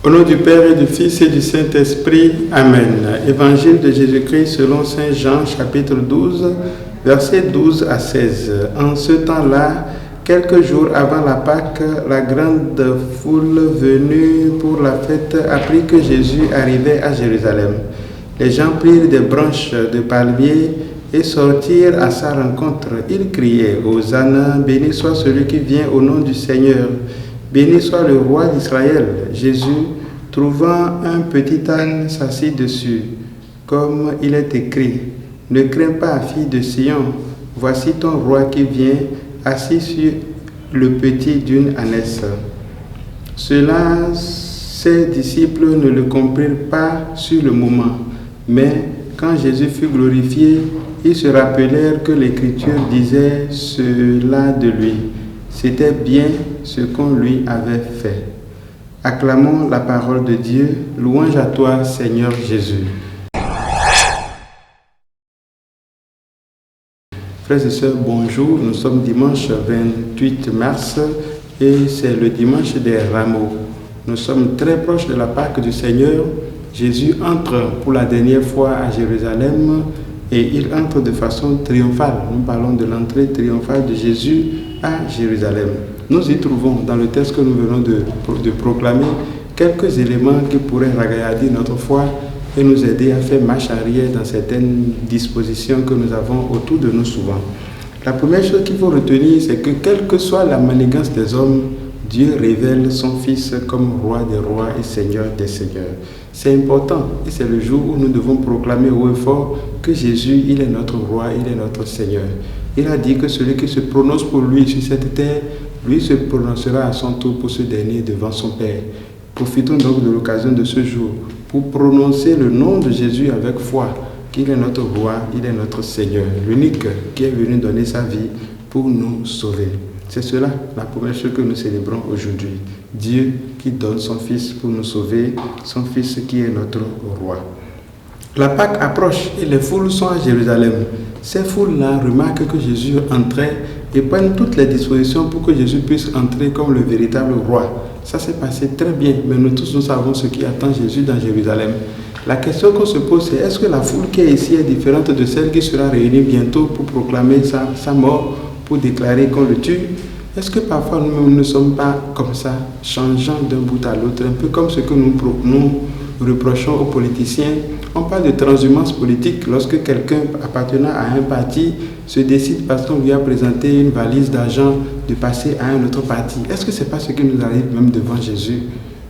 Au nom du Père et du Fils et du Saint-Esprit, Amen. Évangile de Jésus-Christ selon Saint Jean, chapitre 12, versets 12 à 16. En ce temps-là, quelques jours avant la Pâque, la grande foule venue pour la fête apprit que Jésus arrivait à Jérusalem. Les gens prirent des branches de palmier et sortirent à sa rencontre. Ils criaient « Hosanna, béni soit celui qui vient au nom du Seigneur. Béni soit le roi d'Israël. » Jésus, trouvant un petit âne, s'assit dessus, comme il est écrit « Ne crains pas, fille de Sion, voici ton roi qui vient, assis sur le petit d'une ânesse. » Cela, ses disciples ne le comprirent pas sur le moment, mais quand Jésus fut glorifié, ils se rappelèrent que l'Écriture disait cela de lui. C'était bien ce qu'on lui avait fait. Acclamons la parole de Dieu. Louange à toi, Seigneur Jésus. Frères et sœurs, bonjour. Nous sommes dimanche 28 mars et c'est le dimanche des Rameaux. Nous sommes très proches de la Pâque du Seigneur. Jésus entre pour la dernière fois à Jérusalem et il entre de façon triomphale. Nous parlons de l'entrée triomphale de Jésus à Jérusalem. Nous y trouvons dans le texte que nous venons de proclamer quelques éléments qui pourraient ragaillardir notre foi et nous aider à faire marche arrière dans certaines dispositions que nous avons autour de nous souvent. La première chose qu'il faut retenir, c'est que quelle que soit la manigance des hommes, Dieu révèle son Fils comme roi des rois et seigneur des seigneurs. C'est important et c'est le jour où nous devons proclamer haut et fort que Jésus, il est notre roi, il est notre Seigneur. Il a dit que celui qui se prononce pour lui sur cette terre, lui se prononcera à son tour pour ce dernier devant son Père. Profitons donc de l'occasion de ce jour pour prononcer le nom de Jésus avec foi, qu'il est notre roi, il est notre Seigneur, l'unique qui est venu donner sa vie pour nous sauver. C'est cela la première chose que nous célébrons aujourd'hui. Dieu qui donne son Fils pour nous sauver, son Fils qui est notre roi. La Pâque approche et les foules sont à Jérusalem. Ces foules-là remarquent que Jésus entrait et prennent toutes les dispositions pour que Jésus puisse entrer comme le véritable roi. Ça s'est passé très bien, mais nous tous nous savons ce qui attend Jésus dans Jérusalem. La question qu'on se pose, c'est est-ce que la foule qui est ici est différente de celle qui sera réunie bientôt pour proclamer sa mort, pour déclarer qu'on le tue? Est-ce que parfois nous ne sommes pas comme ça, changeant d'un bout à l'autre, un peu comme ce que nous reprochons aux politiciens? On parle de transhumance politique lorsque quelqu'un appartenant à un parti se décide parce qu'on lui a présenté une valise d'argent de passer à un autre parti. Est-ce que ce n'est pas ce qui nous arrive même devant Jésus?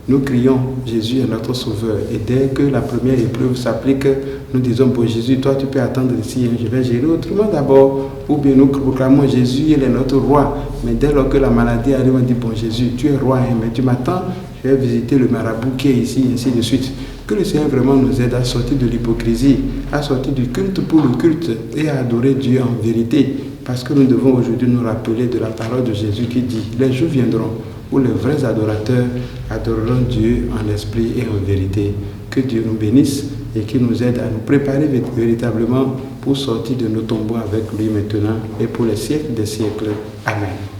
Nous crions, Jésus est notre sauveur. Et dès que la première épreuve s'applique, nous disons, bon Jésus, toi tu peux attendre ici, je vais gérer autrement d'abord. Ou bien nous proclamons, Jésus, il est notre roi. Mais dès lors que la maladie arrive, on dit, bon Jésus, tu es roi, mais tu m'attends, je vais visiter le marabout qui est ici, ainsi de suite. Que le Seigneur vraiment nous aide à sortir de l'hypocrisie, à sortir du culte pour le culte et à adorer Dieu en vérité. Parce que nous devons aujourd'hui nous rappeler de la parole de Jésus qui dit, les jours viendront où les vrais adorateurs adoreront Dieu en esprit et en vérité. Que Dieu nous bénisse et qu'il nous aide à nous préparer véritablement pour sortir de nos tombeaux avec lui maintenant et pour les siècles des siècles. Amen.